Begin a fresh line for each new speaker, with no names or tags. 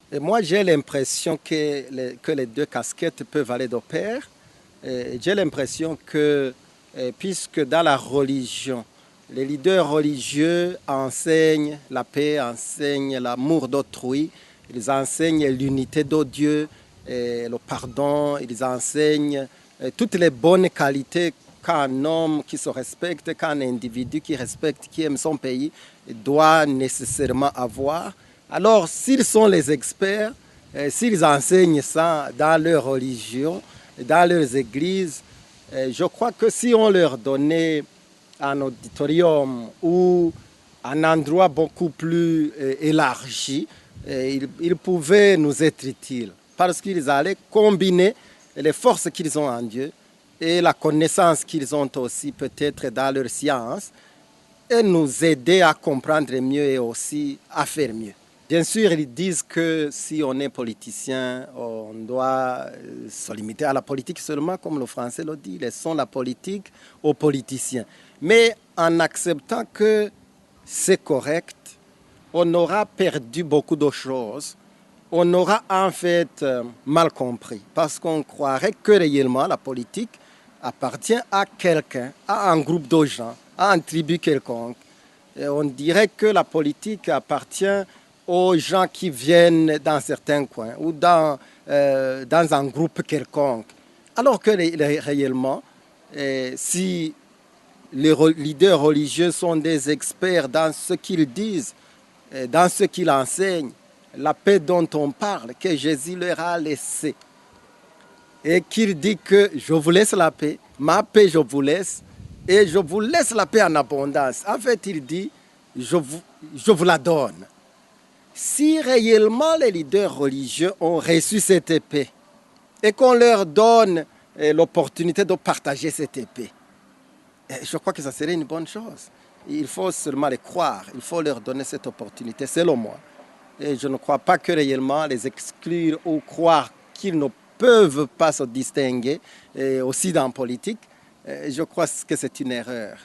Et moi, j'ai l'impression que les deux casquettes peuvent aller de pair. J'ai l'impression que, puisque dans la religion, les leaders religieux enseignent la paix, enseignent l'amour d'autrui, ils enseignent l'unité de Dieu, le pardon, ils enseignent toutes les bonnes qualités qu'un homme qui se respecte, qu'un individu qui respecte, qui aime son pays, doit nécessairement avoir. Alors, s'ils sont les experts, s'ils enseignent ça dans leur religion, dans leurs églises, je crois que si on leur donnait un auditorium ou un endroit beaucoup plus élargi, ils pouvaient nous être utiles parce qu'ils allaient combiner les forces qu'ils ont en Dieu et la connaissance qu'ils ont aussi peut-être dans leur science et nous aider à comprendre mieux et aussi à faire mieux. Bien sûr, ils disent que si on est politicien, on doit se limiter à la politique seulement, comme le français le dit. Laissons la politique aux politiciens. Mais en acceptant que c'est correct, on aura perdu beaucoup de choses. On aura en fait mal compris parce qu'on croirait que réellement la politique appartient à quelqu'un, à un groupe de gens, à un tribu quelconque. Et on dirait que la politique appartient aux gens qui viennent dans certains coins ou dans un groupe quelconque. Alors que réellement, si les leaders religieux sont des experts dans ce qu'ils disent, dans ce qu'ils enseignent, la paix dont on parle, que Jésus leur a laissée, et qu'il dit que je vous laisse la paix, ma paix je vous laisse, et je vous laisse la paix en abondance. En fait, il dit, je vous la donne. Si réellement les leaders religieux ont reçu cette épée et qu'on leur donne l'opportunité de partager cette épée, je crois que ça serait une bonne chose. Il faut seulement les croire, il faut leur donner cette opportunité, selon moi. Et je ne crois pas que réellement les exclure ou croire qu'ils ne peuvent pas se distinguer, et aussi dans la politique, je crois que c'est une erreur.